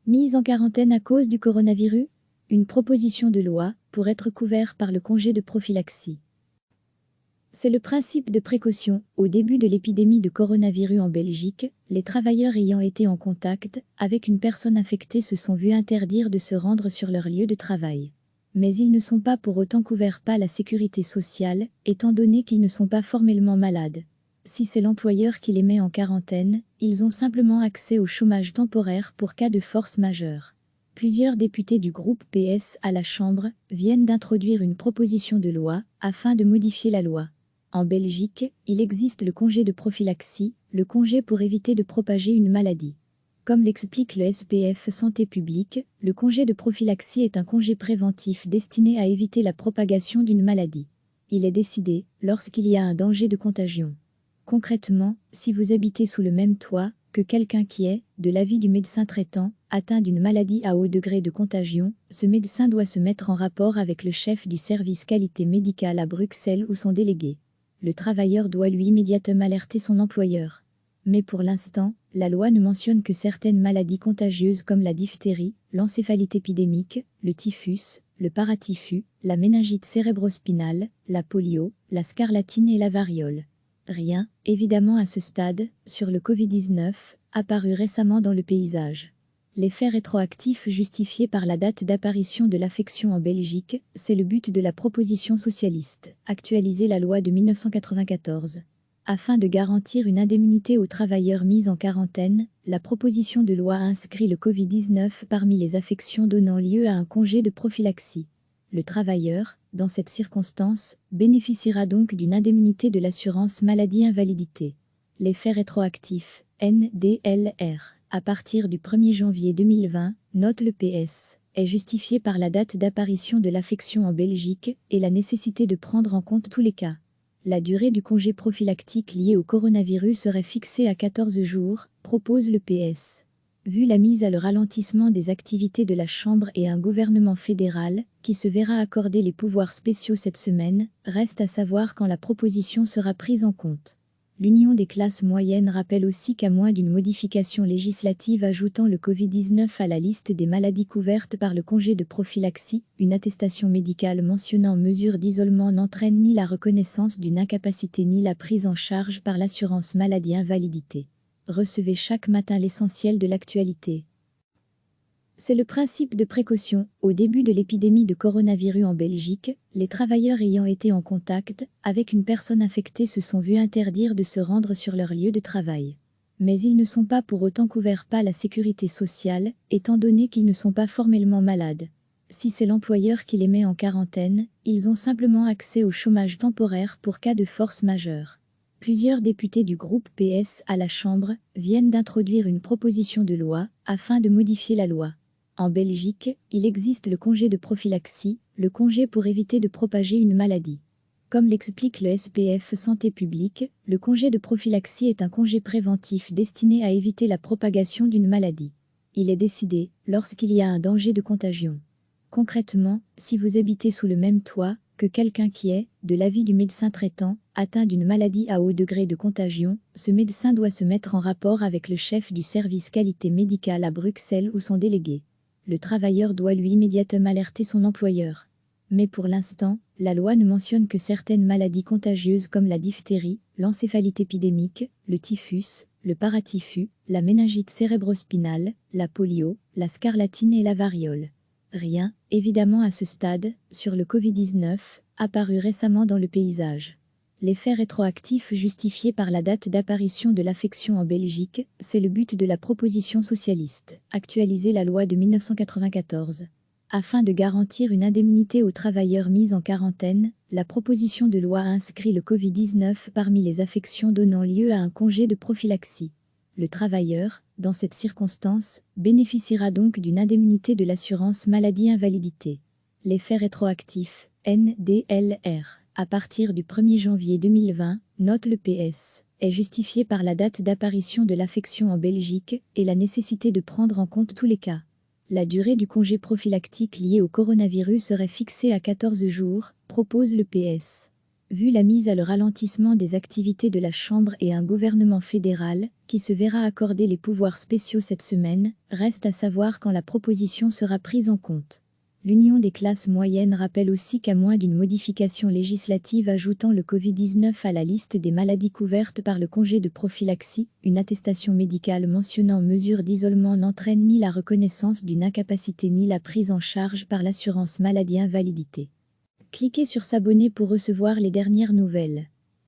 Mise en quarantaine à cause du coronavirus? Une proposition de loi pour être couvert par le congé de prophylaxie. C'est le principe de précaution. Au début de l'épidémie de coronavirus en Belgique, les travailleurs ayant été en contact avec une personne infectée se sont vus interdire de se rendre sur leur lieu de travail. Mais ils ne sont pas pour autant couverts par la sécurité sociale, étant donné qu'ils ne sont pas formellement malades. Si c'est l'employeur qui les met en quarantaine, ils ont simplement accès au chômage temporaire pour cas de force majeure. Plusieurs députés du groupe PS à la Chambre viennent d'introduire une proposition de loi afin de modifier la loi. En Belgique, il existe le congé de prophylaxie, le congé pour éviter de propager une maladie. Comme l'explique le SPF Santé publique, le congé de prophylaxie est un congé préventif destiné à éviter la propagation d'une maladie. Il est décidé lorsqu'il y a un danger de contagion. Concrètement, si vous habitez sous le même toit que quelqu'un qui est, de l'avis du médecin traitant, atteint d'une maladie à haut degré de contagion, ce médecin doit se mettre en rapport avec le chef du service qualité médicale à Bruxelles ou son délégué. Le travailleur doit lui immédiatement alerter son employeur. Mais pour l'instant, la loi ne mentionne que certaines maladies contagieuses comme la diphtérie, l'encéphalite épidémique, le typhus, le paratyphus, la méningite cérébrospinale, la polio, la scarlatine et la variole. Rien, évidemment à ce stade, sur le Covid-19, apparu récemment dans le paysage. L'effet rétroactif justifié par la date d'apparition de l'affection en Belgique, c'est le but de la proposition socialiste, actualiser la loi de 1994. Afin de garantir une indemnité aux travailleurs mis en quarantaine, la proposition de loi inscrit le Covid-19 parmi les affections donnant lieu à un congé de prophylaxie. Le travailleur, dans cette circonstance, bénéficiera donc d'une indemnité de l'assurance maladie-invalidité. L'effet rétroactif, NDLR, à partir du 1er janvier 2020, note le PS, est justifié par la date d'apparition de l'affection en Belgique et la nécessité de prendre en compte tous les cas. La durée du congé prophylactique lié au coronavirus serait fixée à 14 jours, propose le PS. Vu la mise à le ralentissement des activités de la Chambre et un gouvernement fédéral, qui se verra accorder les pouvoirs spéciaux cette semaine, reste à savoir quand la proposition sera prise en compte. L'Union des classes moyennes rappelle aussi qu'à moins d'une modification législative ajoutant le Covid-19 à la liste des maladies couvertes par le congé de prophylaxie, une attestation médicale mentionnant mesure d'isolement n'entraîne ni la reconnaissance d'une incapacité ni la prise en charge par l'assurance maladie-invalidité. Recevez chaque matin l'essentiel de l'actualité. C'est le principe de précaution. Au début de l'épidémie de coronavirus en Belgique, les travailleurs ayant été en contact avec une personne infectée se sont vus interdire de se rendre sur leur lieu de travail. Mais ils ne sont pas pour autant couverts par la sécurité sociale, étant donné qu'ils ne sont pas formellement malades. Si c'est l'employeur qui les met en quarantaine, ils ont simplement accès au chômage temporaire pour cas de force majeure. Plusieurs députés du groupe PS à la Chambre viennent d'introduire une proposition de loi afin de modifier la loi. En Belgique, il existe le congé de prophylaxie, le congé pour éviter de propager une maladie. Comme l'explique le SPF Santé publique, le congé de prophylaxie est un congé préventif destiné à éviter la propagation d'une maladie. Il est décidé lorsqu'il y a un danger de contagion. Concrètement, si vous habitez sous le même toit que quelqu'un qui est, de l'avis du médecin traitant, atteint d'une maladie à haut degré de contagion, ce médecin doit se mettre en rapport avec le chef du service qualité médicale à Bruxelles ou son délégué. Le travailleur doit lui immédiatement alerter son employeur. Mais pour l'instant, la loi ne mentionne que certaines maladies contagieuses comme la diphtérie, l'encéphalite épidémique, le typhus, le paratyphus, la méningite cérébrospinale, la polio, la scarlatine et la variole. Rien, évidemment à ce stade, sur le Covid-19, apparu récemment dans le paysage. L'effet rétroactif justifié par la date d'apparition de l'affection en Belgique, c'est le but de la proposition socialiste, actualiser la loi de 1994. Afin de garantir une indemnité aux travailleurs mis en quarantaine, la proposition de loi inscrit le Covid-19 parmi les affections donnant lieu à un congé de prophylaxie. Le travailleur, dans cette circonstance, bénéficiera donc d'une indemnité de l'assurance maladie-invalidité. L'effet rétroactif, NDLR, à partir du 1er janvier 2020, note le PS, est justifié par la date d'apparition de l'affection en Belgique et la nécessité de prendre en compte tous les cas. La durée du congé prophylactique lié au coronavirus serait fixée à 14 jours, propose le PS. vu la mise à le ralentissement des activités de la Chambre et un gouvernement fédéral, qui se verra accorder les pouvoirs spéciaux cette semaine, reste à savoir quand la proposition sera prise en compte. L'Union des classes moyennes rappelle aussi qu'à moins d'une modification législative ajoutant le Covid-19 à la liste des maladies couvertes par le congé de prophylaxie, une attestation médicale mentionnant mesure d'isolement n'entraîne ni la reconnaissance d'une incapacité ni la prise en charge par l'assurance maladie invalidité. Cliquez sur s'abonner pour recevoir les dernières nouvelles.